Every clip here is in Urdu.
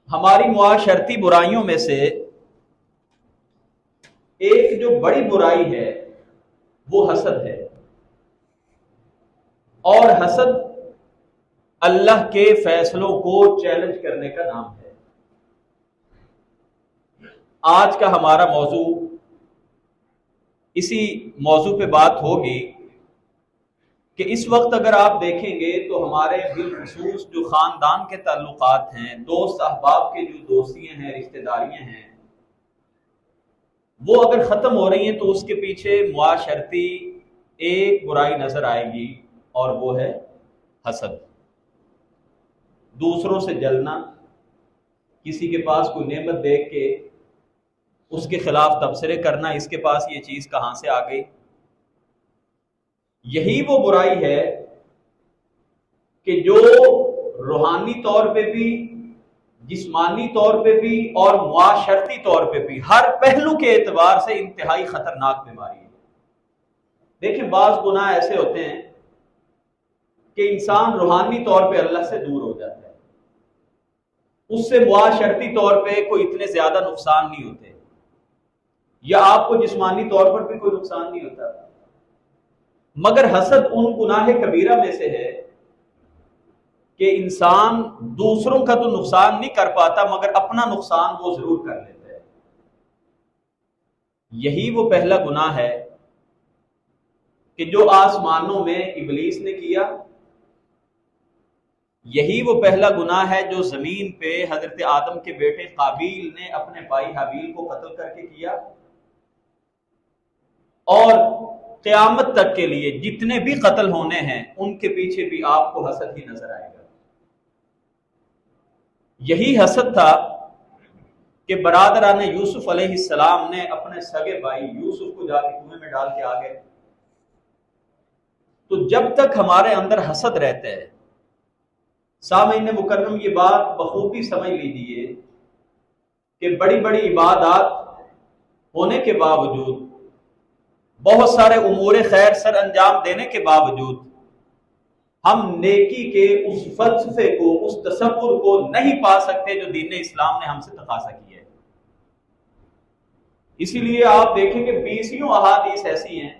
ہماری معاشرتی برائیوں میں سے ایک جو بڑی برائی ہے وہ حسد ہے، اور حسد اللہ کے فیصلوں کو چیلنج کرنے کا نام ہے۔ آج کا ہمارا موضوع اسی موضوع پہ بات ہوگی کہ اس وقت اگر آپ دیکھیں گے تو ہمارے بالخصوص جو خاندان کے تعلقات ہیں، دوست احباب کے جو دوستیاں ہیں، رشتہ داریاں ہیں، وہ اگر ختم ہو رہی ہیں تو اس کے پیچھے معاشرتی ایک برائی نظر آئے گی، اور وہ ہے حسد۔ دوسروں سے جلنا، کسی کے پاس کوئی نعمت دیکھ کے اس کے خلاف تبصرے کرنا، اس کے پاس یہ چیز کہاں سے آ گئی۔ یہی وہ برائی ہے کہ جو روحانی طور پہ بھی، جسمانی طور پہ بھی اور معاشرتی طور پہ بھی ہر پہلو کے اعتبار سے انتہائی خطرناک بیماری ہے۔ دیکھیں، بعض گناہ ایسے ہوتے ہیں کہ انسان روحانی طور پہ اللہ سے دور ہو جاتا ہے، اس سے معاشرتی طور پہ کوئی اتنے زیادہ نقصان نہیں ہوتے، یا آپ کو جسمانی طور پر بھی کوئی نقصان نہیں ہوتا، مگر حسد ان گناہ کبیرہ میں سے ہے کہ انسان دوسروں کا تو نقصان نہیں کر پاتا مگر اپنا نقصان وہ ضرور کر لیتا ہے۔ یہی وہ پہلا گناہ ہے کہ جو آسمانوں میں ابلیس نے کیا، یہی وہ پہلا گناہ ہے جو زمین پہ حضرت آدم کے بیٹے قابیل نے اپنے بھائی حابیل کو قتل کر کے کیا، اور قیامت تک کے لیے جتنے بھی قتل ہونے ہیں ان کے پیچھے بھی آپ کو حسد ہی نظر آئے گا۔ یہی حسد تھا کہ برادران یوسف علیہ السلام نے اپنے سگے بھائی یوسف کو جا کے کنویں میں ڈال کے آ گئے۔ تو جب تک ہمارے اندر حسد رہتا ہے، سامعین مکرم یہ بات بخوبی سمجھ لیجیے کہ بڑی بڑی عبادات ہونے کے باوجود، بہت سارے امور خیر سر انجام دینے کے باوجود، ہم نیکی کے اس فلسفے کو، اس تصور کو نہیں پا سکتے جو دین اسلام نے ہم سے تقاضا کیا ہے۔ اسی لیے آپ دیکھیں کہ 20 احادیث ایسی ہیں،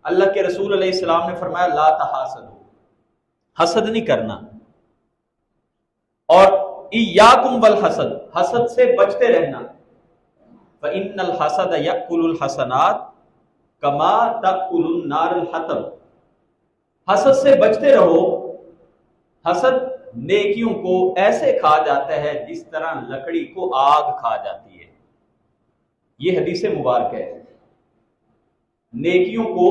اللہ کے رسول علیہ السلام نے فرمایا لا تحاسدوا، حسد نہیں کرنا، اور ایاکم والحسد، حسد سے بچتے رہنا، فإن الحسد یأکل الحسنات کما تأکل النار الحطب، حسد سے بچتے رہو، حسد نیکیوں کو ایسے کھا جاتا ہے جس طرح لکڑی کو آگ کھا جاتی ہے۔ یہ حدیث مبارک ہے۔ نیکیوں کو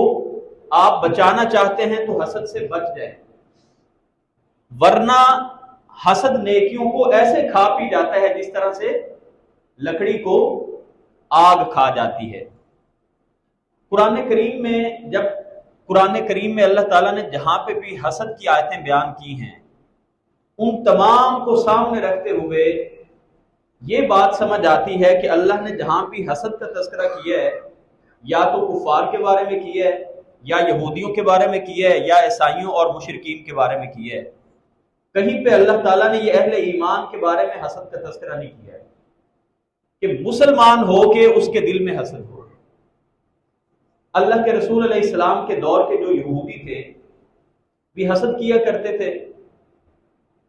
آپ بچانا چاہتے ہیں تو حسد سے بچ جائیں، ورنہ حسد نیکیوں کو ایسے کھا پی جاتا ہے جس طرح سے لکڑی کو آگ کھا جاتی ہے۔ قرآن کریم میں اللہ تعالیٰ نے جہاں پہ بھی حسد کی آیتیں بیان کی ہیں، ان تمام کو سامنے رکھتے ہوئے یہ بات سمجھ آتی ہے کہ اللہ نے جہاں بھی حسد کا تذکرہ کیا ہے، یا تو کفار کے بارے میں کیا ہے، یا یہودیوں کے بارے میں کیا ہے، یا عیسائیوں اور مشرکین کے بارے میں کیا ہے، کہیں پہ اللہ تعالیٰ نے یہ اہل ایمان کے بارے میں حسد کا تذکرہ نہیں کیا ہے کہ مسلمان ہو کہ اس کے دل میں حسد ہو۔ اللہ کے رسول علیہ السلام کے دور کے جو یہودی تھے بھی حسد کیا کرتے تھے،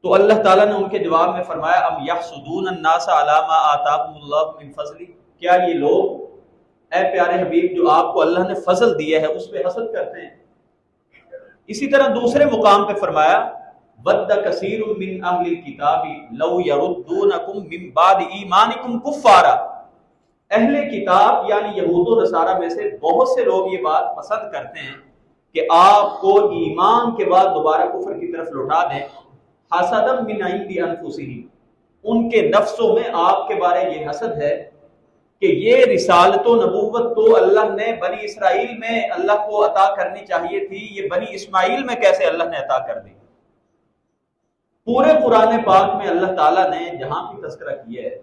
تو اللہ تعالیٰ نے ان کے جواب میں فرمایا ام یحسدون الناس علی ما آتاهم اللہ من فضل، کیا یہ لوگ اے پیارے حبیب جو آپ کو اللہ نے فضل دیا ہے اس پہ حسد کرتے ہیں۔ اسی طرح دوسرے مقام پہ فرمایا ود کثیر من اہل الکتاب لو یردونکم من بعد ایمانکم کفارا، اہل کتاب یعنی یہود و نصارہ میں سے بہت سے لوگ یہ بات پسند کرتے ہیں کہ آپ کو ایمان کے بعد دوبارہ کفر کی طرف لوٹا دیں، حسدا من عند انفسہم، ان کے نفسوں میں آپ کے بارے یہ حسد ہے کہ یہ رسالت و نبوت تو اللہ نے بنی اسرائیل میں اللہ کو عطا کرنی چاہیے تھی، یہ بنی اسماعیل میں کیسے اللہ نے عطا کر دی۔ پورے قرآن پاک میں اللہ تعالیٰ نے جہاں بھی تذکرہ کیا ہے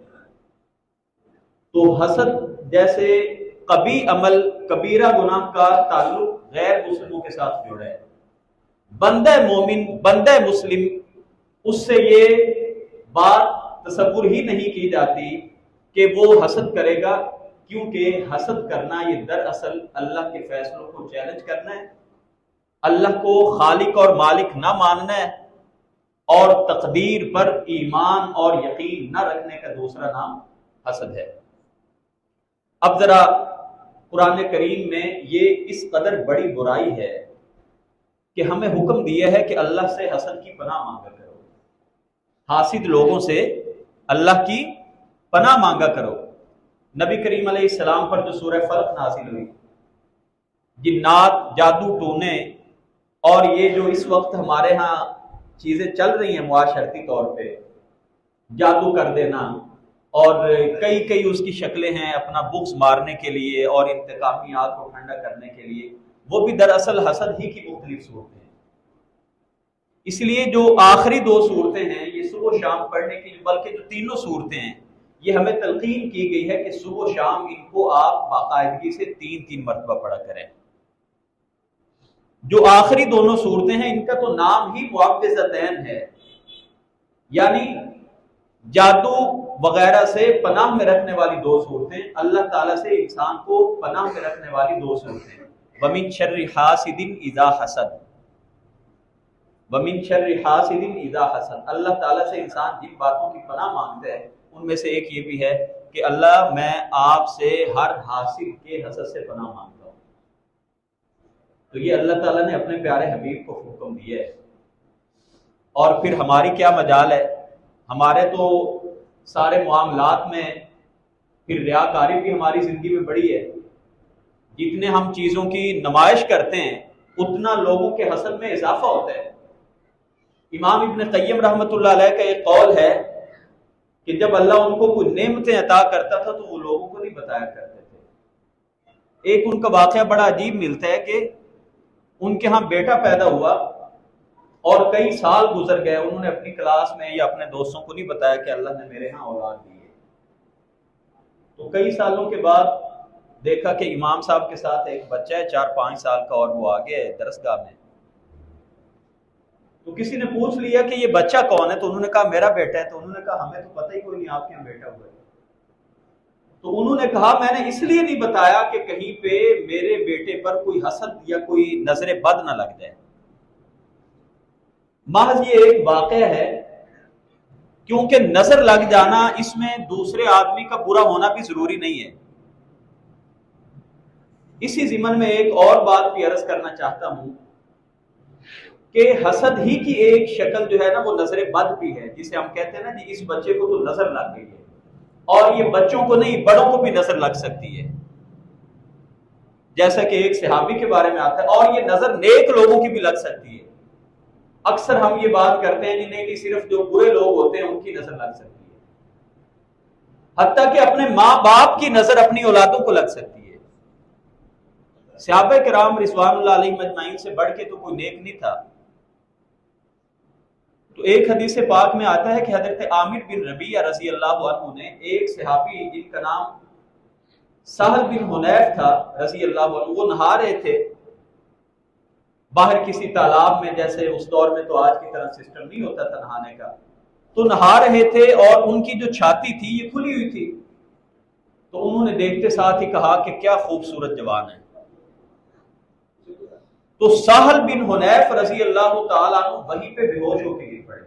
تو حسد جیسے قبیح عمل، کبیرہ گناہ کا تعلق غیر مسلموں کے ساتھ جڑا ہے۔ بندہ مومن، بندہ مسلم، اس سے یہ بات تصور ہی نہیں کی جاتی کہ وہ حسد کرے گا، کیونکہ حسد کرنا یہ دراصل اللہ کے فیصلوں کو چیلنج کرنا ہے، اللہ کو خالق اور مالک نہ ماننا ہے، اور تقدیر پر ایمان اور یقین نہ رکھنے کا دوسرا نام حسد ہے۔ اب ذرا قرآن کریم میں یہ اس قدر بڑی برائی ہے کہ ہمیں حکم دیا ہے کہ اللہ سے حسد کی پناہ مانگا کرو، حاسد لوگوں سے اللہ کی پناہ مانگا کرو۔ نبی کریم علیہ السلام پر جو سورہ فلق نازل ہوئی، جنات، جادو ٹونے اور یہ جو اس وقت ہمارے ہاں چیزیں چل رہی ہیں معاشرتی طور پہ، جادو کر دینا اور کئی اس کی شکلیں ہیں، اپنا بغض مارنے کے لیے اور انتقامی آگ کو ٹھنڈا کرنے کے لیے، وہ بھی دراصل حسد ہی کی مختلف صورتیں ہیں۔ اس لیے جو آخری 2 صورتیں ہیں یہ صبح و شام پڑھنے کی، بلکہ جو تینوں صورتیں ہیں یہ ہمیں تلقین کی گئی ہے کہ صبح و شام ان کو آپ باقاعدگی سے 3 مرتبہ پڑھا کریں۔ جو آخری دونوں صورتیں ہیں ان کا تو نام ہی معوذتین ہے، یعنی جادو وغیرہ سے پناہ میں رکھنے والی 2 صورتیں، اللہ تعالیٰ سے انسان کو پناہ میں رکھنے والی 2 صورتیں۔ وَمِن شَرِّ حَاسِدٍ إِذَا حَسَدَ، وَمِن شَرِّ حَاسِدٍ إِذَا حَسَدَ، اللہ تعالیٰ سے انسان جن باتوں کی پناہ مانگتا ہے ان میں سے ایک یہ بھی ہے کہ اللہ میں آپ سے ہر حاسد کے حسد سے پناہ مانگتا ہوں۔ تو یہ اللہ تعالیٰ نے اپنے پیارے حبیب کو حکم دیا ہے، اور پھر ہماری کیا مجال ہے؟ ہمارے تو سارے معاملات میں پھر ریاکاری بھی ہماری زندگی میں بڑی ہے۔ جتنے ہم چیزوں کی نمائش کرتے ہیں اتنا لوگوں کے حسد میں اضافہ ہوتا ہے۔ امام ابن قیم رحمۃ اللہ علیہ کا ایک قول ہے کہ جب اللہ ان کو کوئی نعمتیں عطا کرتا تھا تو وہ لوگوں کو نہیں بتایا کرتے تھے۔ ایک ان کا واقعہ بڑا عجیب ملتا ہے کہ ان کے ہاں بیٹا پیدا ہوا اور کئی سال گزر گئے، انہوں نے اپنی کلاس میں یا اپنے دوستوں کو نہیں بتایا کہ اللہ نے میرے ہاں اولاد دی ہے۔ تو کئی سالوں کے بعد دیکھا کہ امام صاحب کے ساتھ ایک بچہ ہے 4-5 سال کا، اور وہ آگے ہے درسگاہ میں۔ تو کسی نے پوچھ لیا کہ یہ بچہ کون ہے، تو انہوں نے کہا میرا بیٹا ہے۔ تو انہوں نے کہا ہمیں تو پتہ ہی کوئی نہیں آپ کے یہاں بیٹا ہوا ہے۔ تو انہوں نے کہا میں نے اس لیے نہیں بتایا کہ کہیں پہ میرے بیٹے پر کوئی حسد یا کوئی نظر بد نہ لگ جائے۔ محض یہ ایک واقعہ ہے، کیونکہ نظر لگ جانا اس میں دوسرے آدمی کا برا ہونا بھی ضروری نہیں ہے۔ اسی ضمن میں ایک اور بات بھی عرض کرنا چاہتا ہوں کہ حسد ہی کی ایک شکل جو ہے نا وہ نظر بد بھی ہے، جسے ہم کہتے ہیں نا جی اس بچے کو تو نظر لگ گئی ہے، اور یہ بچوں کو نہیں بڑوں کو بھی نظر لگ سکتی ہے، جیسا کہ ایک صحابی کے بارے میں آتا ہے، اور یہ نظر نیک لوگوں کی بھی لگ سکتی ہے۔ اکثر ہم یہ بات کرتے ہیں جنہیں کہ صرف جو برے لوگ ہوتے ہیں ان کی نظر لگ سکتی ہے، حتیٰ کہ اپنے ماں باپ کی نظر اپنی اولادوں کو لگ سکتی ہے۔ صحابہ کرام رضوان اللہ علیہم اجمعین سے بڑھ کے تو کوئی نیک نہیں تھا۔ تو ایک حدیث پاک میں آتا ہے کہ حضرت عامر بن ربیعہ رضی اللہ عنہ نے ایک صحابی جن کا نام سہل بن حنیف تھا رضی اللہ عنہ، وہ نہا رہے تھے باہر کسی تالاب میں، جیسے اس دور میں تو آج کی طرح سسٹم نہیں ہوتا تھا نہانے کا، تو نہا رہے تھے اور ان کی جو چھاتی تھی یہ کھلی ہوئی تھی۔ تو انہوں نے دیکھتے ساتھ ہی کہا کہ کیا خوبصورت جوان ہے۔ تو سہل بن حنیف رضی اللہ تعالیٰ عنہ وہیں پہ بے ہوش ہو کے گر پڑے۔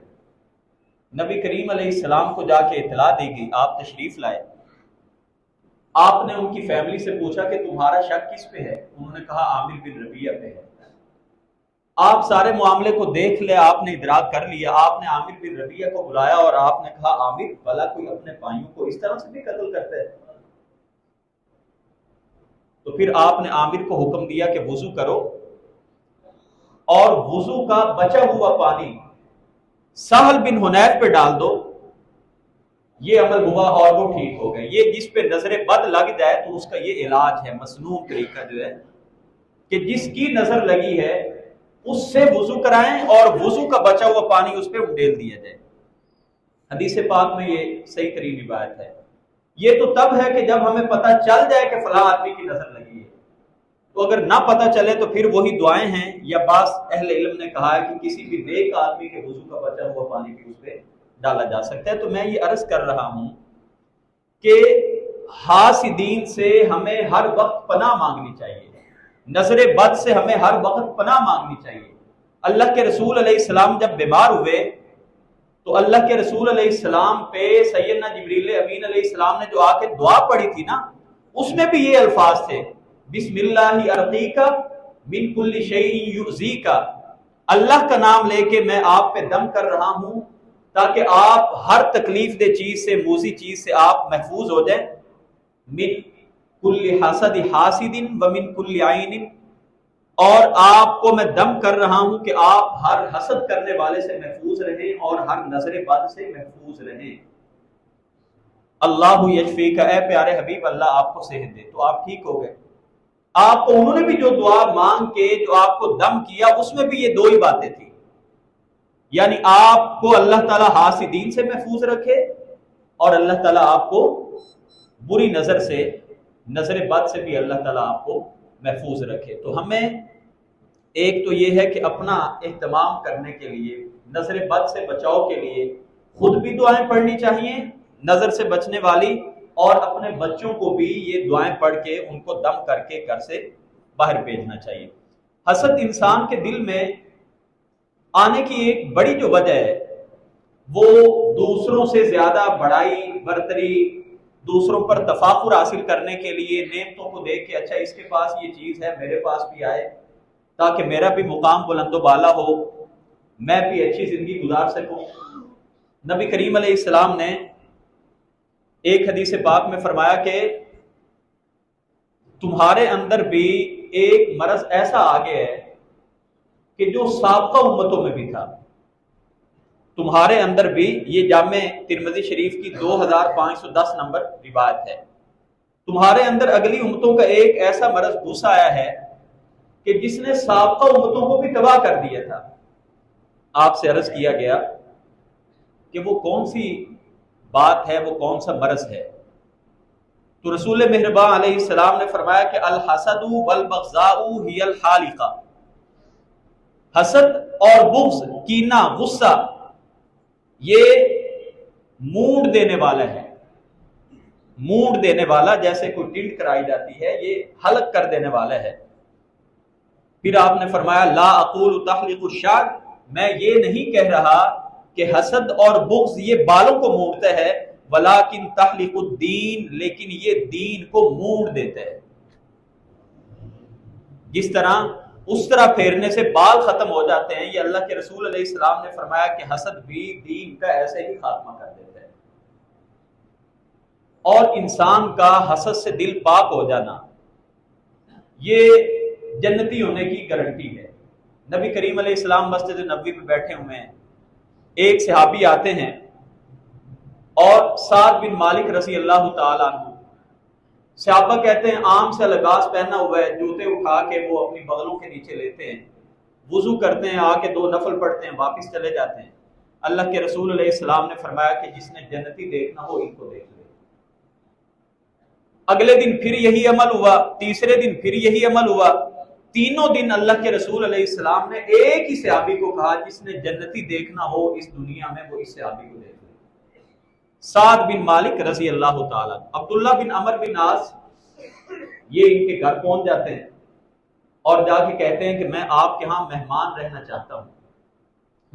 نبی کریم علیہ السلام کو جا کے اطلاع دی گئی، آپ تشریف لائے۔ آپ نے ان کی فیملی سے پوچھا کہ تمہارا شک کس پہ ہے؟ انہوں نے کہا عامر بن ربیعہ پہ ہے۔ آپ سارے معاملے کو دیکھ لے، آپ نے ادراک کر لیا، آپ نے عامر بن ربیعہ کو بلایا اور آپ نے کہا عامر بھلا کوئی اپنے بھائیوں کو اس طرح سے بھی قتل کرتا ہے؟ تو پھر آپ نے عامر کو حکم دیا کہ وضو کرو اور وضو کا بچا ہوا پانی سہل بن حنیف پہ ڈال دو۔ یہ عمل ہوا اور وہ ٹھیک ہو گئے۔ یہ جس پہ نظر بد لگ جائے تو اس کا یہ علاج ہے، مسنون طریقہ جو ہے کہ جس کی نظر لگی ہے اس سے وضو کرائیں اور وضو کا بچا ہوا پانی اس پہ ڈال دیا جائے۔ حدیث پاک میں یہ صحیح ترین روایت ہے۔ یہ تو تب ہے کہ جب ہمیں پتہ چل جائے کہ فلاں آدمی کی نظر لگی ہے۔ تو اگر نہ پتہ چلے تو پھر وہی دعائیں ہیں، یا بعض اہل علم نے کہا ہے کہ کسی بھی نیک آدمی کے وضو کا بچا ہوا پانی بھی اس پہ ڈالا جا سکتا ہے۔ تو میں یہ عرض کر رہا ہوں کہ حاسدین سے ہمیں ہر وقت پناہ مانگنی چاہیے، نظر بد سے ہمیں ہر وقت پناہ مانگنی چاہیے۔ اللہ کے رسول علیہ السلام جب بیمار ہوئے تو اللہ کے رسول علیہ السلام پہ سیدنا جبریل امین علیہ السلام نے جو آ کے دعا پڑھی تھی نا، اس میں بھی یہ الفاظ تھے، بسم اللہ ارقیک من کل شیء یؤذیک، اللہ کا نام لے کے میں آپ پہ دم کر رہا ہوں تاکہ آپ ہر تکلیف دہ چیز سے، موذی چیز سے آپ محفوظ ہو جائیں، من کل حسد حاسد ومن کل عین، اور آپ کو میں دم کر رہا ہوں کہ آپ ہر حسد کرنے والے سے محفوظ رہیں اور ہر نظر بد سے محفوظ رہیں۔ اللہ یشفیک، اے پیارے حبیب اللہ آپ کو صحت دے، تو آپ ٹھیک ہو گئے۔ آپ کو انہوں نے بھی جو دعا مانگ کے جو آپ کو دم کیا، اس میں بھی یہ دو ہی باتیں تھیں، یعنی آپ کو اللہ تعالیٰ حاسدین سے محفوظ رکھے اور اللہ تعالیٰ آپ کو بری نظر سے، نظر بد سے بھی اللہ تعالیٰ آپ کو محفوظ رکھے۔ تو ہمیں ایک تو یہ ہے کہ اپنا اہتمام کرنے کے لیے، نظر بد سے بچاؤ کے لیے خود بھی دعائیں پڑھنی چاہیے نظر سے بچنے والی، اور اپنے بچوں کو بھی یہ دعائیں پڑھ کے ان کو دم کر کے گھر سے باہر بھیجنا چاہیے۔ حسد انسان کے دل میں آنے کی ایک بڑی جو وجہ ہے وہ دوسروں سے زیادہ بڑائی برتری، دوسروں پر تفاخر حاصل کرنے کے لیے نعمتوں کو دیکھ کے اچھا اس کے پاس یہ چیز ہے میرے پاس بھی آئے تاکہ میرا بھی مقام بلند و بالا ہو، میں بھی اچھی زندگی گزار سکوں۔ نبی کریم علیہ السلام نے ایک حدیث پاک میں فرمایا کہ تمہارے اندر بھی ایک مرض ایسا آ گیا ہے کہ جو سابقہ امتوں میں بھی تھا، تمہارے اندر بھی، یہ جامع ترمذی شریف کی 2510 نمبر روایت ہے، تمہارے اندر اگلی امتوں کا ایک ایسا مرض گھس آیا ہے کہ جس نے سابقہ امتوں کو بھی تباہ کر دیا تھا۔ آپ سے عرض کیا گیا کہ وہ کون سی بات ہے، وہ کون سا مرض ہے؟ تو رسول مہربان علیہ السلام نے فرمایا کہ الحسد والبغضاء ہی الحالقہ، حسد اور بغض، کینہ، غصہ، یہ مونڈ دینے والا ہے، مونڈ دینے والا، جیسے کوئی ٹلٹ کرائی جاتی ہے، یہ حلق کر دینے والا ہے۔ پھر آپ نے فرمایا لا اقول تحلق الشعر، میں یہ نہیں کہہ رہا کہ حسد اور بغض یہ بالوں کو مونڈتا ہے، ولیکن تحلق الدین، لیکن یہ دین کو مونڈ دیتا ہے۔ جس طرح اس طرح پھیرنے سے بال ختم ہو جاتے ہیں، یہ اللہ کے رسول علیہ السلام نے فرمایا کہ حسد بھی دین کا ایسے ہی خاتمہ کر دیتا ہے۔ اور انسان کا حسد سے دل پاک ہو جانا یہ جنتی ہونے کی گارنٹی ہے۔ نبی کریم علیہ السلام مسجد نبوی میں بیٹھے ہوئے ہیں، ایک صحابی آتے ہیں اور سعد بن مالک رضی اللہ تعالیٰ عنہ، صحابہ کہتے ہیں عام سے لباس پہنا ہوا ہے، جوتے اٹھا کے وہ اپنی بغلوں کے نیچے لیتے ہیں، وضو کرتے ہیں، آ کے 2 نفل پڑھتے ہیں، واپس چلے جاتے ہیں۔ اللہ کے رسول علیہ السلام نے فرمایا کہ جس نے جنتی دیکھنا ہو ان کو دیکھ لے۔ اگلے دن پھر یہی عمل ہوا، تیسرے دن پھر یہی عمل ہوا، تینوں دن اللہ کے رسول علیہ السلام نے ایک ہی صحابی کو کہا جس نے جنتی دیکھنا ہو اس دنیا میں وہ اس صحابی کو دیکھ لے۔ سعد بن مالک رضی اللہ تعالیٰ، عبداللہ بن عمر بن عاص یہ ان کے گھر پہنچ جاتے ہیں اور جا کے کہتے ہیں کہ میں آپ کے ہاں مہمان رہنا چاہتا ہوں،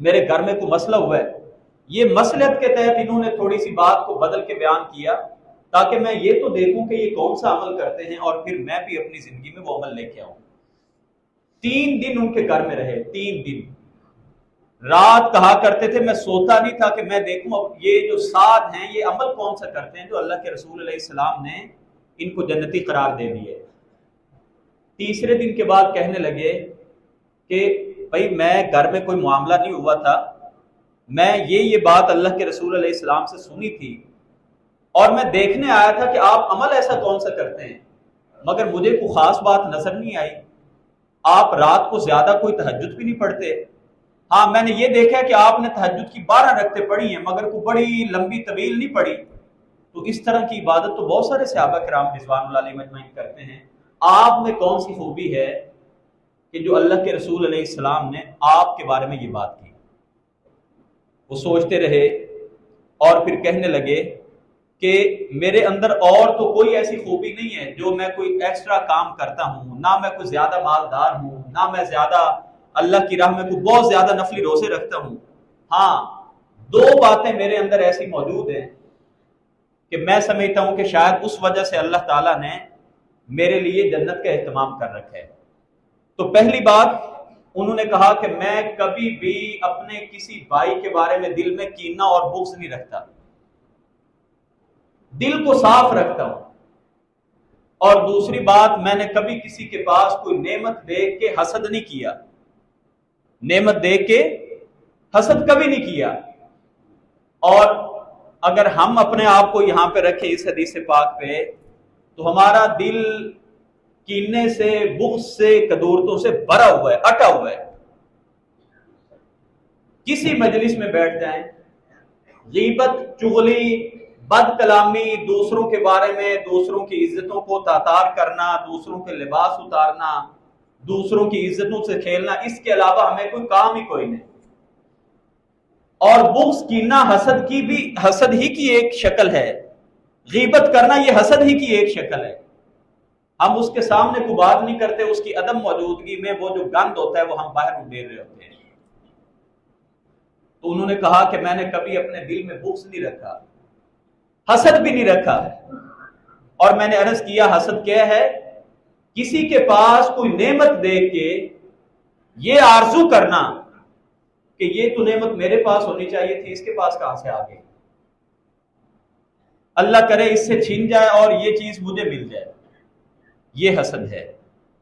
میرے گھر میں کوئی مسئلہ ہوا ہے۔ یہ مصلحت کے تحت انہوں نے تھوڑی سی بات کو بدل کے بیان کیا تاکہ میں یہ تو دیکھوں کہ یہ کون سا عمل کرتے ہیں اور پھر میں بھی اپنی زندگی میں وہ عمل لے کے آؤں۔ 3 دن ان کے گھر میں رہے، 3 دن رات کہا کرتے تھے میں سوتا نہیں تھا کہ میں دیکھوں اب یہ جو سعد ہیں یہ عمل کون سا کرتے ہیں جو اللہ کے رسول علیہ السلام نے ان کو جنتی قرار دے دیے۔ تیسرے دن کے بعد کہنے لگے کہ بھائی میں گھر میں کوئی معاملہ نہیں ہوا تھا، میں یہ بات اللہ کے رسول علیہ السلام سے سنی تھی اور میں دیکھنے آیا تھا کہ آپ عمل ایسا کون سا کرتے ہیں، مگر مجھے کوئی خاص بات نظر نہیں آئی۔ آپ رات کو زیادہ کوئی تہجد بھی نہیں پڑھتے، ہاں میں نے یہ دیکھا کہ آپ نے تہجد کی 12 رکعتیں پڑھی ہیں مگر کوئی بڑی لمبی طویل نہیں پڑھی۔ تو اس طرح کی عبادت تو بہت سارے صحابہ کرام رضوان اللہ علیہم اجمعین کرتے ہیں، آپ میں کون سی خوبی ہے کہ جو اللہ کے رسول علیہ السلام نے آپ کے بارے میں یہ بات کی؟ وہ سوچتے رہے اور پھر کہنے لگے کہ میرے اندر اور تو کوئی ایسی خوبی نہیں ہے جو میں کوئی ایکسٹرا کام کرتا ہوں، نہ میں کوئی زیادہ مالدار ہوں، نہ میں زیادہ اللہ کی راہ میں کوئی بہت زیادہ نفلی روزے رکھتا ہوں۔ ہاں، دو باتیں میرے اندر ایسی موجود ہیں کہ میں سمجھتا ہوں کہ شاید اس وجہ سے اللہ تعالیٰ نے میرے لیے جنت کا اہتمام کر رکھا ہے۔ تو پہلی بات انہوں نے کہا کہ میں کبھی بھی اپنے کسی بھائی کے بارے میں دل میں کینہ اور بغض نہیں رکھتا، دل کو صاف رکھتا ہوں۔ اور دوسری بات، میں نے کبھی کسی کے پاس کوئی نعمت دیکھ کے حسد نہیں کیا، نعمت دیکھ کے حسد کبھی نہیں کیا۔ اور اگر ہم اپنے آپ کو یہاں پہ رکھیں اس حدیث پاک پہ، تو ہمارا دل کینے سے، بغض سے، کدورتوں سے بھرا ہوا ہے، اٹا ہوا ہے۔ کسی مجلس میں بیٹھ جائیں، غیبت، چغلی، بد کلامی، دوسروں کے بارے میں دوسروں کی عزتوں کو تاتار کرنا، دوسروں کے لباس اتارنا، دوسروں کی عزتوں سے کھیلنا، اس کے علاوہ ہمیں کوئی کام ہی کوئی نہیں۔ اور بغض، کینہ، حسد ہی کی ایک شکل ہے۔ غیبت کرنا یہ حسد ہی کی ایک شکل ہے۔ ہم اس کے سامنے کوئی بات نہیں کرتے، اس کی عدم موجودگی میں وہ جو گند ہوتا ہے وہ ہم باہر اڈیل رہے ہوتے ہیں۔ تو انہوں نے کہا کہ میں نے کبھی اپنے دل میں بغض نہیں رکھا، حسد بھی نہیں رکھا۔ اور میں نے عرض کیا حسد کیا ہے؟ کسی کے پاس کوئی نعمت دیکھ کے یہ آرزو کرنا کہ یہ تو نعمت میرے پاس ہونی چاہیے تھی، اس کے پاس کہاں سے آ گئی، اللہ کرے اس سے چھین جائے اور یہ چیز مجھے مل جائے، یہ حسد ہے۔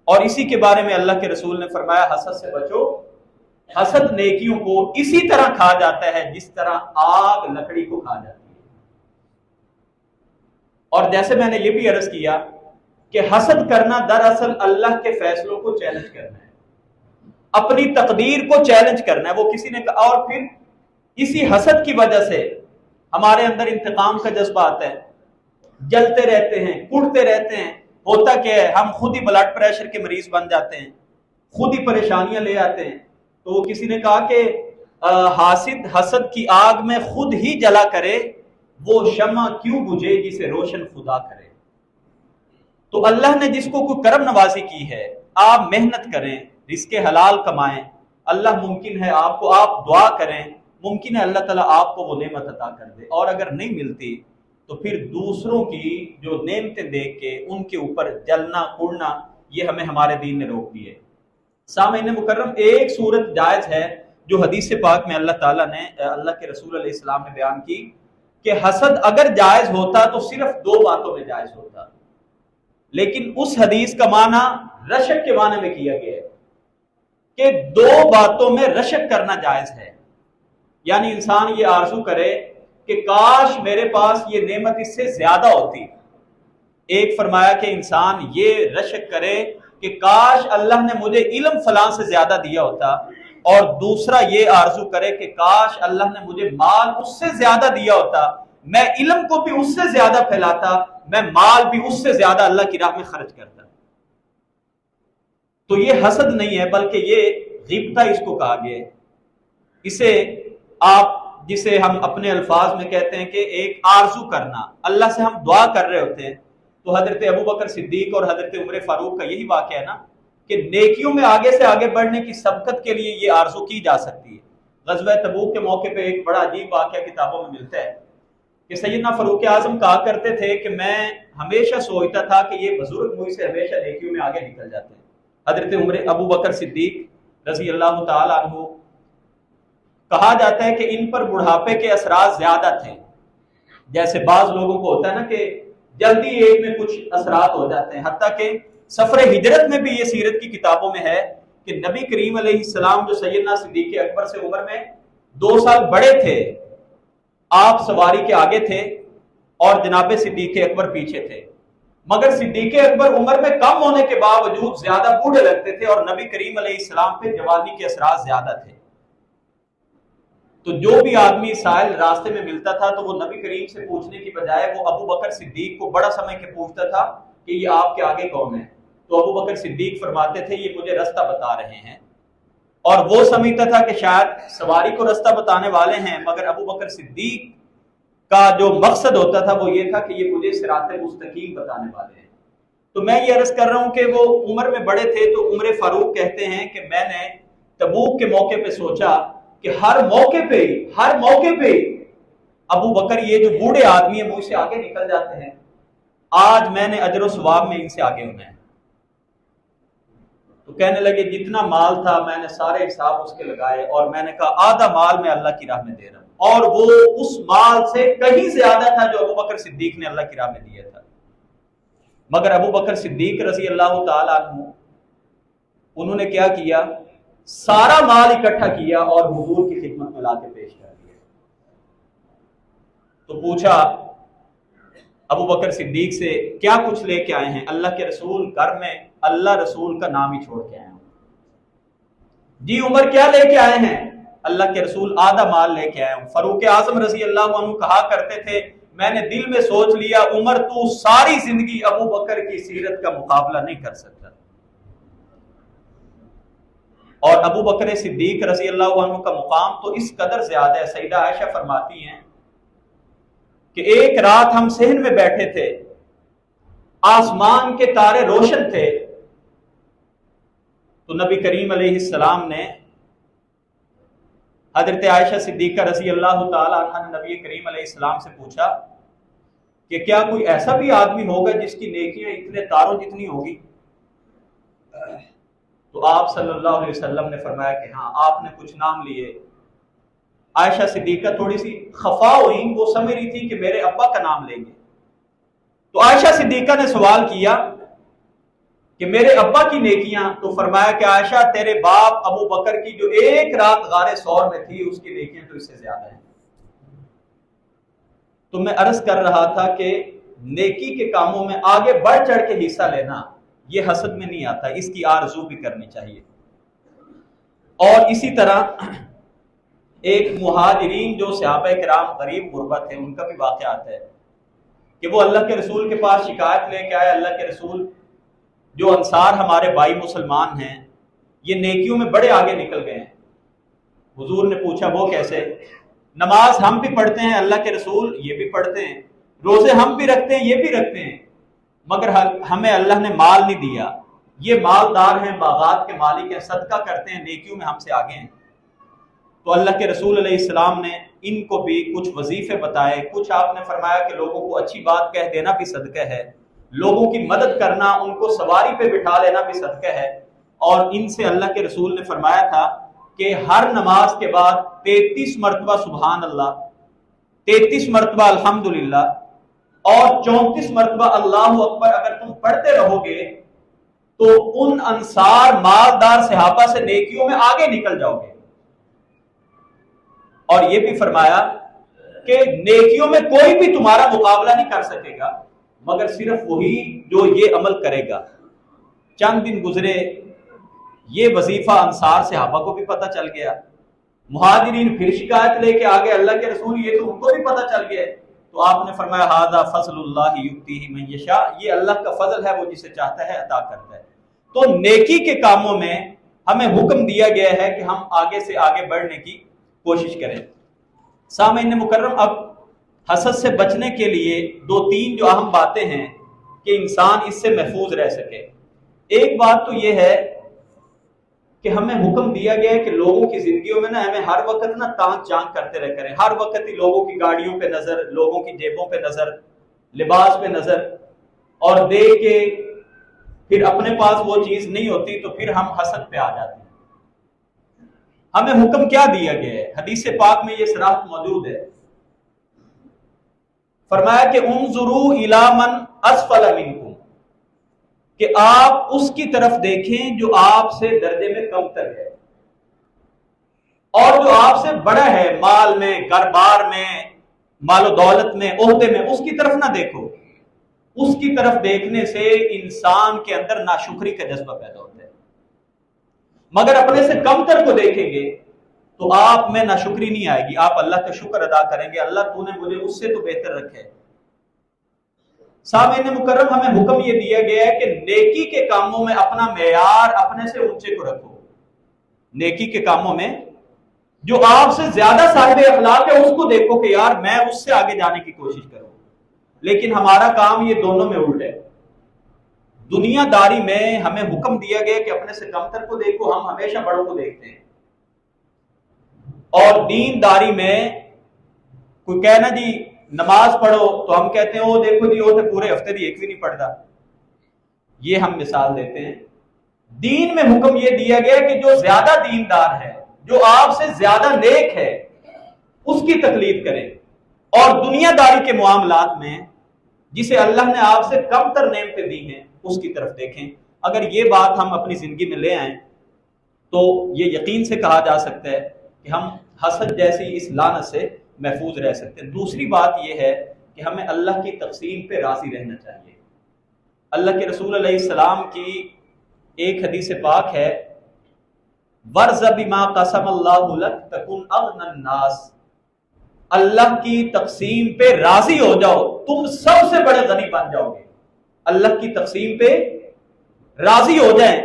اور اسی کے بارے میں اللہ کے رسول نے فرمایا حسد سے بچو، حسد نیکیوں کو اسی طرح کھا جاتا ہے جس طرح آگ لکڑی کو کھا جاتی ہے۔ اور جیسے میں نے یہ بھی عرض کیا کہ حسد کرنا دراصل اللہ کے فیصلوں کو چیلنج کرنا ہے، اپنی تقدیر کو چیلنج کرنا ہے۔ وہ کسی نے کہا، اور پھر اسی حسد کی وجہ سے ہمارے اندر انتقام کا جذبہ آتا ہے، جلتے رہتے ہیں، کڑتے رہتے ہیں۔ ہوتا کیا ہے، ہم خود ہی بلڈ پریشر کے مریض بن جاتے ہیں، خود ہی پریشانیاں لے آتے ہیں۔ تو وہ کسی نے کہا کہ حاسد حسد کی آگ میں خود ہی جلا کرے، وہ شمع کیوں بجھے جسے روشن خدا کرے۔ تو اللہ نے جس کو کوئی کرم نوازی کی ہے، آپ محنت کریں، رزق حلال کمائیں، اللہ ممکن ہے آپ کو، آپ دعا کریں، ممکن ہے اللہ تعالیٰ آپ کو وہ نعمت عطا کر دے۔ اور اگر نہیں ملتی تو پھر دوسروں کی جو نعمتیں دیکھ کے ان کے اوپر جلنا کوڑنا، یہ ہمیں ہمارے دین نے روک دی ہے۔ سامعین مکرم، ایک صورت جائز ہے جو حدیث پاک میں اللہ تعالیٰ نے، اللہ کے رسول علیہ السلام نے بیان کی کہ حسد اگر جائز ہوتا تو صرف دو باتوں میں جائز ہوتا، لیکن اس حدیث کا معنی رشک کے معنی میں کیا گیا ہے کہ دو باتوں میں رشک کرنا جائز ہے۔ یعنی انسان یہ آرزو کرے کہ کاش میرے پاس یہ نعمت اس سے زیادہ ہوتی۔ ایک فرمایا کہ انسان یہ رشک کرے کہ کاش اللہ نے مجھے علم فلاں سے زیادہ دیا ہوتا، اور دوسرا یہ آرزو کرے کہ کاش اللہ نے مجھے مال اس سے زیادہ دیا ہوتا، میں علم کو بھی اس سے زیادہ پھیلاتا، میں مال بھی اس سے زیادہ اللہ کی راہ میں خرچ کرتا۔ تو یہ حسد نہیں ہے، بلکہ یہ غیبتہ اس کو کہا گیا ہے۔ اسے آپ، جسے ہم اپنے الفاظ میں کہتے ہیں کہ ایک آرزو کرنا، اللہ سے ہم دعا کر رہے ہوتے ہیں۔ تو حضرت ابو بکر صدیق اور حضرت عمر فاروق کا یہی واقعہ ہے نا کہ نیکیوں میں آگے سے آگے بڑھنے کی سبقت کے لیے یہ آرزو کی جا سکتی ہے۔ غزوہ تبوک کے موقع پہ ایک بڑا عجیب واقعہ کتابوں میں ملتا ہے کہ سیدنا فاروق اعظم کہا کرتے تھے کہ میں ہمیشہ سوچتا تھا کہ یہ بزرگ مجھ سے ہمیشہ نیکیوں میں آگے نکل جاتے ہیں۔ حضرت ابو بکر صدیق رضی اللہ تعالی عنہ، کہا جاتا ہے کہ ان پر بڑھاپے کے اثرات زیادہ تھے۔ جیسے بعض لوگوں کو ہوتا ہے نا کہ جلدی ایج میں کچھ اثرات ہو جاتے ہیں، حتیٰ کہ سفر ہجرت میں بھی یہ سیرت کی کتابوں میں ہے کہ نبی کریم علیہ السلام جو سیدنا صدیق اکبر سے عمر میں 2 سال بڑے تھے، آپ سواری کے آگے تھے اور جناب صدیق اکبر پیچھے تھے، مگر صدیق اکبر عمر میں کم ہونے کے باوجود زیادہ بوڑھے لگتے تھے، اور نبی کریم علیہ السلام پہ جوانی کے اثرات زیادہ تھے۔ تو جو بھی آدمی سائل راستے میں ملتا تھا تو وہ نبی کریم سے پوچھنے کی بجائے وہ ابو بکر صدیق کو بڑا سمجھ کے پوچھتا تھا کہ یہ آپ کے آگے کون ہے؟ تو ابو بکر صدیق فرماتے تھے یہ مجھے رستہ بتا رہے ہیں، اور وہ سمجھتا تھا کہ شاید سواری کو رستہ بتانے والے ہیں، مگر ابو بکر صدیق کا جو مقصد ہوتا تھا وہ یہ تھا کہ یہ مجھے صراط مستقیم بتانے والے ہیں۔ تو میں یہ عرض کر رہا ہوں کہ وہ عمر میں بڑے تھے، تو عمر فاروق کہتے ہیں کہ میں نے تبوک کے موقع پہ سوچا کہ ہر موقع پہ ابو بکر یہ جو بوڑھے آدمی ہیں مجھ سے آگے نکل جاتے ہیں، آج میں نے اجر و ثواب میں ان سے آگے ہونا ہے۔ تو کہنے لگے جتنا مال تھا میں نے سارے حساب اس کے لگائے، اور میں نے کہا آدھا مال میں اللہ کی راہ میں دے رہا ہوں، اور وہ اس مال سے کہیں زیادہ تھا جو ابو بکر صدیق نے اللہ کی راہ میں دیا تھا۔ مگر ابو بکر صدیق رضی اللہ تعالیٰ عنہ انہوں نے کیا کیا، سارا مال اکٹھا کیا اور حضور کی خدمت میں لا کے پیش کر دیا۔ تو پوچھا ابو بکر صدیق سے کیا کچھ لے کے آئے ہیں؟ اللہ کے رسول گھر میں اللہ رسول کا نام ہی چھوڑ کے آئے ہیں۔ جی عمر کیا لے کے آئے ہیں؟ اللہ کے رسول آدھا مال لے کے آئے ہوں۔ فاروق اعظم رضی اللہ عنہ کہا کرتے تھے میں نے دل میں سوچ لیا عمر تو ساری زندگی ابو بکر کی سیرت کا مقابلہ نہیں کر سکتا۔ اور ابو بکر صدیق رضی اللہ عنہ کا مقام تو اس قدر زیادہ ہے، سیدہ عائشہ فرماتی ہیں کہ ایک رات ہم صحن میں بیٹھے تھے، آسمان کے تارے روشن تھے، تو نبی کریم علیہ السلام نے حضرت عائشہ صدیقہ رضی اللہ تعالی عنہ نے نبی کریم علیہ السلام سے پوچھا کہ کیا کوئی ایسا بھی آدمی ہوگا جس کی نیکیاں اتنے تاروں جتنی ہوگی؟ تو آپ صلی اللہ علیہ وسلم نے فرمایا کہ ہاں، آپ نے کچھ نام لیے۔ عائشہ صدیقہ تھوڑی سی خفا ہوئی، وہ سمجھ رہی تھی کہ میرے ابا کا نام لیں گے۔ تو عائشہ صدیقہ نے سوال کیا کہ میرے ابا کی نیکیاں، تو فرمایا کہ عائشہ تیرے باپ ابو بکر کی جو ایک رات غار ثور میں تھی اس کی نیکیاں تو اس سے زیادہ ہیں۔ تو میں عرض کر رہا تھا کہ نیکی کے کاموں میں آگے بڑھ چڑھ کے حصہ لینا یہ حسد میں نہیں آتا، اس کی آرزو بھی کرنی چاہیے۔ اور اسی طرح ایک مہاجرین جو صحابہ کرام غریب غربت ہیں ان کا بھی واقعات ہے کہ وہ اللہ کے رسول کے پاس شکایت لے کے آئے، اللہ کے رسول جو انصار ہمارے بھائی مسلمان ہیں یہ نیکیوں میں بڑے آگے نکل گئے ہیں۔ حضور نے پوچھا وہ کیسے؟ نماز ہم بھی پڑھتے ہیں اللہ کے رسول، یہ بھی پڑھتے ہیں، روزے ہم بھی رکھتے ہیں، یہ بھی رکھتے ہیں، مگر ہمیں اللہ نے مال نہیں دیا، یہ مالدار ہیں، باغات کے مالک ہیں، صدقہ کرتے ہیں، نیکیوں میں ہم سے آگے ہیں۔ تو اللہ کے رسول علیہ السلام نے ان کو بھی کچھ وظیفے بتائے، کچھ آپ نے فرمایا کہ لوگوں کو اچھی بات کہہ دینا بھی صدقہ ہے، لوگوں کی مدد کرنا، ان کو سواری پہ بٹھا لینا بھی صدقہ ہے۔ اور ان سے اللہ کے رسول نے فرمایا تھا کہ ہر نماز کے بعد 33 مرتبہ سبحان اللہ، 33 مرتبہ الحمدللہ اور 34 مرتبہ اللہ اکبر اگر تم پڑھتے رہو گے تو ان انصار مالدار صحابہ سے نیکیوں میں آگے نکل جاؤ گے۔ اور یہ بھی فرمایا کہ نیکیوں میں کوئی بھی تمہارا مقابلہ نہیں کر سکے گا مگر صرف وہی جو یہ عمل کرے گا۔ چند دن گزرے، یہ وظیفہ انصار صحابہ کو بھی پتہ چل گیا، مہاجرین پھر شکایت لے کے آگے اللہ کے رسول یہ تو ان کو بھی پتہ چل گیا۔ تو آپ نے فرمایا ھذا فضل اللہ یؤتیہ من یشاء، یہ اللہ کا فضل ہے، وہ جسے چاہتا ہے عطا کرتا ہے۔ تو نیکی کے کاموں میں ہمیں حکم دیا گیا ہے کہ ہم آگے سے آگے بڑھنے کی کوشش کریں۔ سامعین مکرم، اب حسد سے بچنے کے لیے 2-3 جو اہم باتیں ہیں کہ انسان اس سے محفوظ رہ سکے۔ ایک بات تو یہ ہے کہ ہمیں حکم دیا گیا ہے کہ لوگوں کی زندگیوں میں نا ہمیں ہر وقت نا تانک جانک کرتے رہ کریں، ہر وقت ہی لوگوں کی گاڑیوں پہ نظر، لوگوں کی جیبوں پہ نظر، لباس پہ نظر، اور دیکھ کے پھر اپنے پاس وہ چیز نہیں ہوتی تو پھر ہم حسد پہ آ جاتے ہیں۔ ہمیں حکم کیا دیا گیا ہے؟ حدیث پاک میں یہ صراحت موجود ہے، فرمایا کہ انظروا الی من اسفل منکم، کہ آپ اس کی طرف دیکھیں جو آپ سے درجے میں کمتر ہے، اور جو آپ سے بڑا ہے مال میں، گھر بار میں، مال و دولت میں، عہدے میں، اس کی طرف نہ دیکھو۔ اس کی طرف دیکھنے سے انسان کے اندر ناشکری کا جذبہ پیدا ہوتا ہے، مگر اپنے سے کمتر کو دیکھیں گے تو آپ میں ناشکری نہیں آئے گی، آپ اللہ کا شکر ادا کریں گے، اللہ تو نے مجھے اس سے تو بہتر رکھے۔ سامعین مکرم، ہمیں حکم یہ دیا گیا ہے کہ نیکی کے کاموں میں اپنا معیار اپنے سے اونچے کو رکھو، نیکی کے کاموں میں جو آپ سے زیادہ صاحب اخلاق ہے اس کو دیکھو کہ یار میں اس سے آگے جانے کی کوشش کروں. لیکن ہمارا کام یہ دونوں میں الٹ ہے. دنیا داری میں ہمیں حکم دیا گیا کہ اپنے سے کمتر کو دیکھو، ہم ہمیشہ بڑوں کو دیکھتے ہیں. اور دین داری میں کوئی کہنا جی نماز پڑھو تو ہم کہتے ہیں وہ دیکھو جی وہ تو پورے ہفتے دی ایک بھی نہیں پڑھتا. یہ ہم مثال دیتے ہیں. دین میں حکم یہ دیا گیا کہ جو زیادہ دیندار ہے، جو آپ سے زیادہ نیک ہے، اس کی تقلید کریں. اور دنیا داری کے معاملات میں جسے اللہ نے آپ سے کم تر نعمتیں دی ہیں اس کی طرف دیکھیں. اگر یہ بات ہم اپنی زندگی میں لے آئیں تو یہ یقین سے کہا جا سکتا ہے کہ ہم حسد جیسی اس لعنت سے محفوظ رہ سکتے ہیں. دوسری بات یہ ہے کہ ہمیں اللہ کی تقسیم پہ راضی رہنا چاہیے. اللہ کے رسول علیہ السلام کی ایک حدیث پاک ہے، وَرْضَ بِمَا قَسَمَ اللَّهُ لَكَ تَكُنْ أَغْنَى النَّاسِ. اللہ کی تقسیم پہ راضی ہو جاؤ، تم سب سے بڑے غنی بن جاؤ گے. اللہ کی تقسیم پہ راضی ہو جائیں،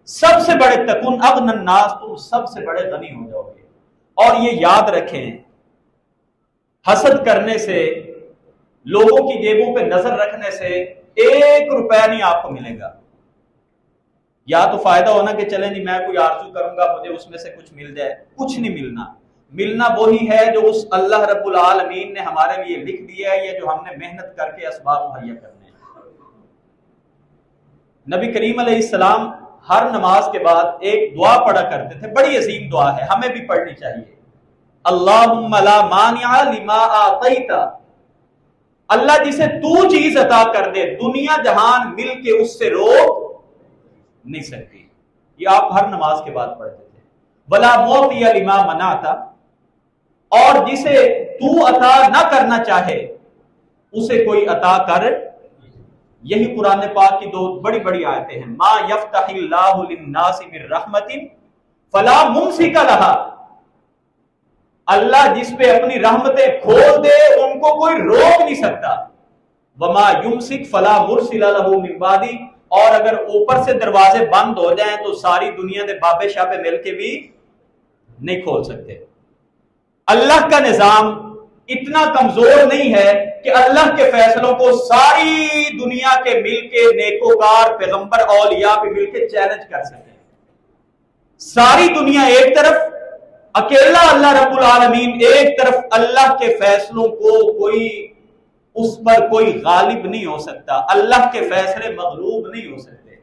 سب سے بڑے تکن اغنى الناس، تم سب سے بڑے غنی ہو جاؤ گے. اور یہ یاد رکھیں، حسد کرنے سے، لوگوں کی جیبوں پہ نظر رکھنے سے 1 روپیہ نہیں آپ کو ملے گا. یا تو فائدہ ہونا کہ چلیں جی میں کوئی آرزو کروں گا مجھے اس میں سے کچھ مل جائے، کچھ نہیں ملنا. ملنا وہی ہے جو اس اللہ رب العالمین نے ہمارے لیے لکھ دیا ہے، یا جو ہم نے محنت کر کے اسباب مہیا کرنے ہیں. نبی کریم علیہ السلام ہر نماز کے بعد ایک دعا پڑھا کرتے تھے، بڑی عظیم دعا ہے، ہمیں بھی پڑھنی چاہیے. اللہم لا مانع لما آتیت. اللہ جسے تو چیز عطا کر دے دنیا جہان مل کے اس سے روک نہیں سکتی. یہ آپ ہر نماز کے بعد پڑھتے تھے. ولا معطی لما منعت. اور جسے تو عطا نہ کرنا چاہے اسے کوئی عطا کر. یہی قرآن پاک کی 2 بڑی بڑی آیتیں ہیں. ما یفتح اللہ للناس من رحمت فلا ممسک لہا. اللہ جس پہ اپنی رحمتیں کھول دے ان کو کوئی روک نہیں سکتا. وما یمسک فلا مرسل لہ من بعدہ. اور اگر اوپر سے دروازے بند ہو جائیں تو ساری دنیا کے بابے شاپے مل کے بھی نہیں کھول سکتے. اللہ کا نظام اتنا کمزور نہیں ہے کہ اللہ کے فیصلوں کو ساری دنیا کے مل کے نیکوکار پیغمبر اولیاء بھی مل کے چیلنج کر سکیں. ساری دنیا ایک طرف، اکیلا اللہ رب العالمین ایک طرف. اللہ کے فیصلوں کو کوئی اس پر کوئی غالب نہیں ہو سکتا. اللہ کے فیصلے مغلوب نہیں ہو سکتے.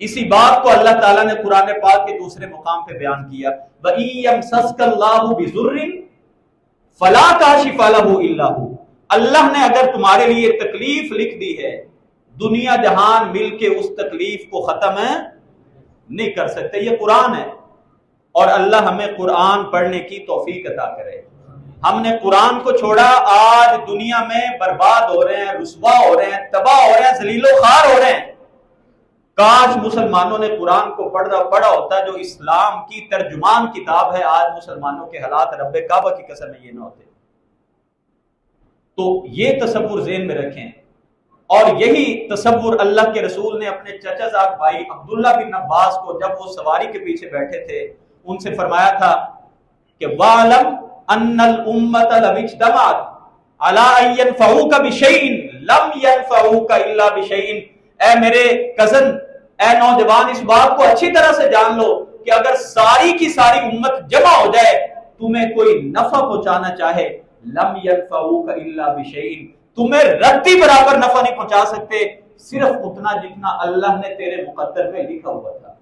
اسی بات کو اللہ تعالیٰ نے قرآن پاک کے دوسرے مقام پہ بیان کیا. وَإِن يَمْسَسْكَ اللَّهُ بِضُرٍّ فَلَا كَاشِفَ لَهُ إِلَّا هُوَ. اللہ نے اگر تمہارے لیے تکلیف لکھ دی ہے، دنیا جہان مل کے اس تکلیف کو ختم نہیں کر سکتے. یہ قرآن ہے اور اللہ ہمیں قرآن پڑھنے کی توفیق عطا کرے. ہم نے قرآن کو چھوڑا، آج دنیا میں برباد ہو رہے ہیں، رسوا ہو رہے ہیں، تباہ ہو رہے ہیں، ذلیل و خوار ہو رہے ہیں. کاش مسلمانوں نے قرآن کو پڑھا ہوتا جو اسلام کی ترجمان کتاب ہے. آج مسلمانوں کے حالات رب کعبہ کی قسم یہ نہ ہوتے. تو یہ تصور ذہن میں رکھیں. اور یہی تصور اللہ کے رسول نے اپنے چچا زاد بھائی عبداللہ بن عباس کو جب وہ سواری کے پیچھے بیٹھے تھے ان سے فرمایا تھا کہ وَعْلَمْ أَنَّ الْأُمَّةَ لَوْ اجْتَمَعَتْ عَلَىٰ أَن يَنفَعُوكَ بِشَيْءٍ لَمْ يَنفَعُوكَ إِلَّا بِشَيْءٍ. اے میرے کزن، اے نوجوان، اس بات کو اچھی طرح سے جان لو کہ اگر ساری کی ساری امت جمع ہو جائے تمہیں کوئی نفع پہنچانا چاہے، لم ينفعوك الا بشيء، تمہیں رتی برابر نفع نہیں پہنچا سکتے، صرف اتنا جتنا اللہ نے تیرے مقدر میں لکھا ہوا تھا.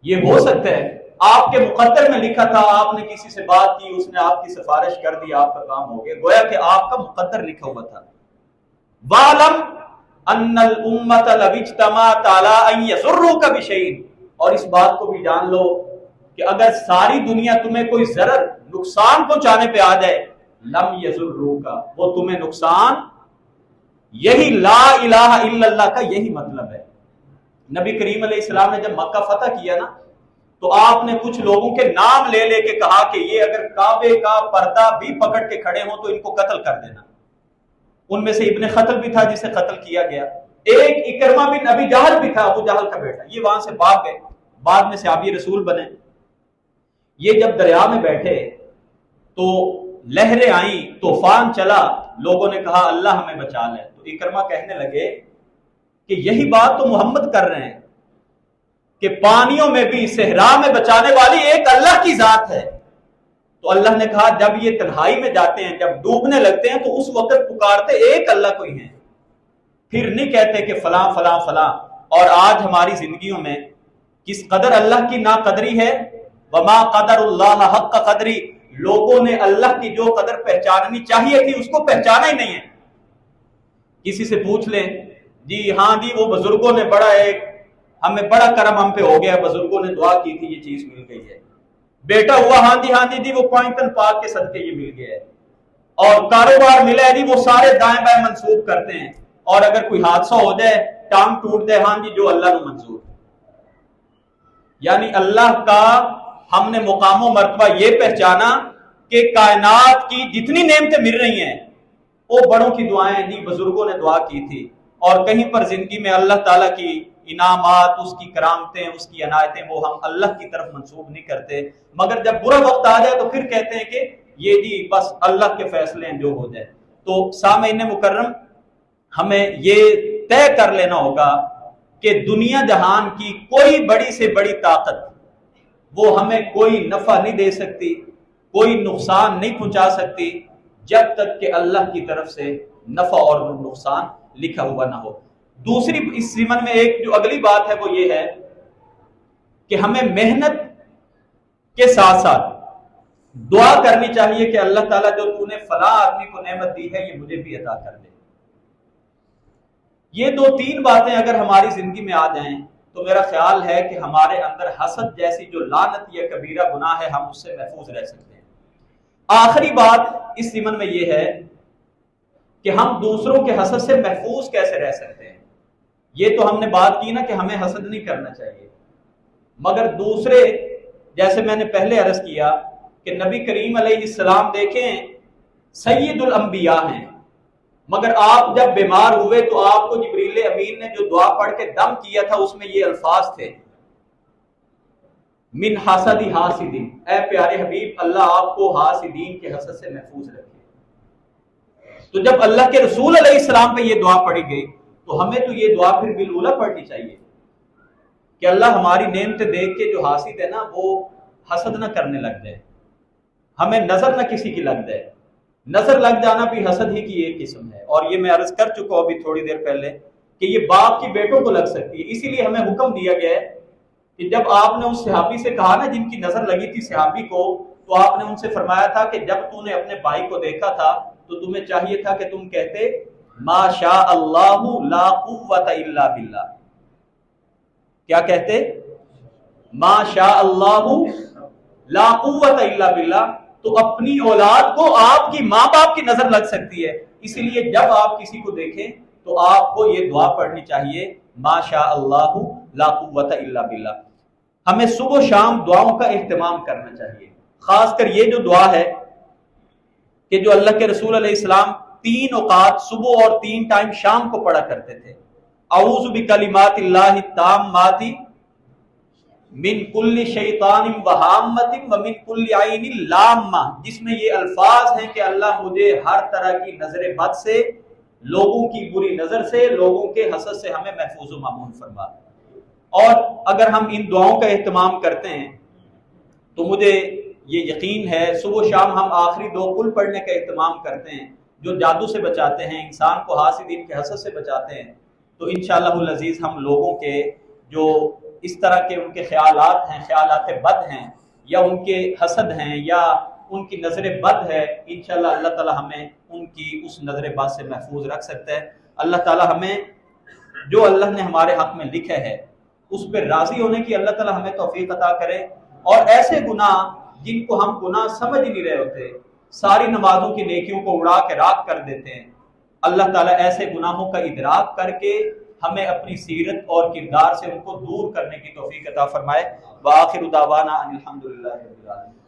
یہ ہو سکتا ہے آپ کے مقدر میں لکھا تھا، آپ نے کسی سے بات کی، اس نے آپ کی سفارش کر دی، آپ کا کام ہو گیا، گویا کہ آپ کا مقدر لکھا ہوا تھا. وَعْلَمْ أَنَّ الْأُمَّةَ لَوْ اجْتَمَعَتْ عَلَىٰ أَن يَضُرُّوكَ بِشَيْءٍ. اور اس بات کو بھی جان لو کہ اگر ساری دنیا تمہیں کوئی ضرر نقصان پہنچانے پہ آ جائے، لم يضروك، وہ تمہیں نقصان. یہی لا الہ الا اللہ کا یہی مطلب ہے. نبی کریم علیہ السلام نے جب مکہ فتح کیا نا تو آپ نے کچھ لوگوں کے نام لے لے کے کہا کہ یہ اگر کعبے کا پردہ بھی پکڑ کے کھڑے ہوں تو ان کو قتل کر دینا. ان میں سے ابن خطل بھی تھا جسے قتل کیا گیا. ایک اکرمہ بن ابی جہل بھی تھا، ابو جہل کا بیٹا. یہ وہاں سے بھاگ گئے، بعد میں صحابی رسول بنے. یہ جب دریا میں بیٹھے تو لہریں آئیں، طوفان چلا، لوگوں نے کہا اللہ ہمیں بچا لے، تو اکرمہ کہنے لگے کہ یہی بات تو محمد کر رہے ہیں کہ پانیوں میں بھی صحرا میں بچانے والی ایک اللہ کی ذات ہے۔ تو اللہ نے کہا جب یہ تنہائی میں جاتے ہیں، جب ڈوبنے لگتے ہیں، تو اس وقت پکارتے ایک اللہ کو ہی ہیں، پھر نہیں کہتے کہ فلاں فلاں فلاں۔ اور آج ہماری زندگیوں میں کس قدر اللہ کی ناقدری ہے، وما قدر اللہ حق قدری، لوگوں نے اللہ کی جو قدر پہچاننی چاہیے تھی اس کو پہچانا ہی نہیں ہے۔ کسی سے پوچھ لیں جی ہاں جی وہ بزرگوں نے بڑا ایک ہمیں بڑا کرم ہم پہ ہو گیا، بزرگوں نے دعا کی تھی یہ چیز مل گئی ہے، بیٹا ہوا ہاں جی وہ پوائنٹن پاک کے صدقے یہ مل گیا ہے، اور کاروبار ملا ہے جی وہ سارے دائیں بائیں منسوخ کرتے ہیں، اور اگر کوئی حادثہ ہو جائے ٹانگ ٹوٹ جائے ہاں جی جو اللہ نے منظور۔ یعنی اللہ کا ہم نے مقام و مرتبہ یہ پہچانا کہ کائنات کی جتنی نعمتیں مل رہی ہیں وہ بڑوں کی دعائیں جی بزرگوں نے دعا کی تھی، اور کہیں پر زندگی میں اللہ تعالیٰ کی انعامات، اس کی کرامتیں، اس کی عنایتیں وہ ہم اللہ کی طرف منسوب نہیں کرتے، مگر جب برا وقت آ جائے تو پھر کہتے ہیں کہ یہ جی بس اللہ کے فیصلے ہیں جو ہو جائے۔ تو سامعین مکرم، ہمیں یہ طے کر لینا ہوگا کہ دنیا جہان کی کوئی بڑی سے بڑی طاقت وہ ہمیں کوئی نفع نہیں دے سکتی، کوئی نقصان نہیں پہنچا سکتی جب تک کہ اللہ کی طرف سے نفع اور نقصان لکھا ہوا نہ ہو۔ دوسری اس ضمن میں ایک جو اگلی بات ہے وہ یہ ہے کہ ہمیں محنت کے ساتھ ساتھ دعا کرنی چاہیے کہ اللہ تعالیٰ جو تو نے فلاں آدمی کو نعمت دی ہے یہ مجھے بھی عطا کر دے۔ یہ دو تین باتیں اگر ہماری زندگی میں آ جائیں تو میرا خیال ہے کہ ہمارے اندر حسد جیسی جو لعنت یا کبیرہ گناہ ہے ہم اس سے محفوظ رہ سکتے ہیں۔ آخری بات اس ضمن میں یہ ہے کہ ہم دوسروں کے حسد سے محفوظ کیسے رہ سکتے ہیں۔ یہ تو ہم نے بات کی نا کہ ہمیں حسد نہیں کرنا چاہیے، مگر دوسرے جیسے میں نے پہلے عرض کیا کہ نبی کریم علیہ السلام دیکھیں سید الانبیاء ہیں، مگر آپ جب بیمار ہوئے تو آپ کو جبریل امین نے جو دعا پڑھ کے دم کیا تھا اس میں یہ الفاظ تھے من حسد حاسدین، اے پیارے حبیب اللہ آپ کو حاسدین کے حسد سے محفوظ رکھے۔ تو جب اللہ کے رسول علیہ السلام پہ یہ دعا پڑھی گئی تو ہمیں تو یہ دعا پھر بالأولیٰ پڑھنی چاہیے کہ اللہ ہماری نعمتیں دیکھ کے جو حاسد ہے نا وہ حسد نہ کرنے لگ جائے، ہمیں نظر نہ کسی کی لگ جائے۔ نظر لگ جانا بھی حسد ہی کی ایک قسم ہے، اور یہ میں عرض کر چکا ہوں ابھی تھوڑی دیر پہلے کہ یہ باپ کی بیٹوں کو لگ سکتی ہے، اسی لیے ہمیں حکم دیا گیا ہے کہ جب آپ نے اس صحابی سے کہا نا جن کی نظر لگی تھی صحابی کو، تو آپ نے ان سے فرمایا تھا کہ جب تو نے اپنے بھائی کو دیکھا تھا تو تمہیں چاہیے تھا کہ تم کہتے ما شاء اللہ لا قوت الا باللہ۔ کیا کہتے؟ ما شاء اللہ لا قوت الا باللہ۔ تو اپنی اولاد کو آپ کی ماں باپ کی نظر لگ سکتی ہے، اسی لیے جب آپ کسی کو دیکھیں تو آپ کو یہ دعا پڑھنی چاہیے ما شاء اللہ لا قوت الا باللہ۔ ہمیں صبح و شام دعاؤں کا اہتمام کرنا چاہیے، خاص کر یہ جو دعا ہے کہ جو اللہ کے رسول علیہ السلام 3 اوقات صبح اور 3 ٹائم شام کو پڑھا کرتے تھے، اعوذ بکلمات اللہ التامات من کل شیطان وہامت ومن کل عین لامہ، جس میں یہ الفاظ ہیں کہ اللہ مجھے ہر طرح کی نظر بد سے، لوگوں کی بری نظر سے، لوگوں کے حسد سے ہمیں محفوظ و مامون فرما۔ اور اگر ہم ان دعاؤں کا اہتمام کرتے ہیں تو مجھے یہ یقین ہے صبح و شام ہم آخری 2 کل پڑھنے کا اہتمام کرتے ہیں جو جادو سے بچاتے ہیں، انسان کو حاسدین کے حسد سے بچاتے ہیں، تو انشاءاللہ العزیز ہم لوگوں کے جو اس طرح کے ان کے خیالات ہیں، خیالات بد ہیں یا ان کے حسد ہیں یا ان کی نظر بد ہے، انشاءاللہ اللہ تعالی ہمیں ان کی اس نظر بد سے محفوظ رکھ سکتا ہے۔ اللہ تعالی ہمیں جو اللہ نے ہمارے حق میں لکھا ہے اس پہ راضی ہونے کی اللہ تعالی ہمیں توفیق عطا کرے، اور ایسے گناہ جن کو ہم گناہ سمجھ نہیں رہے ہوتے، ساری نمازوں کی نیکیوں کو اڑا کے راکھ کر دیتے ہیں، اللہ تعالیٰ ایسے گناہوں کا ادراک کر کے ہمیں اپنی سیرت اور کردار سے ان کو دور کرنے کی توفیق عطا فرمائے۔ وآخر دعوانا ان الحمدللہ رب العالمین۔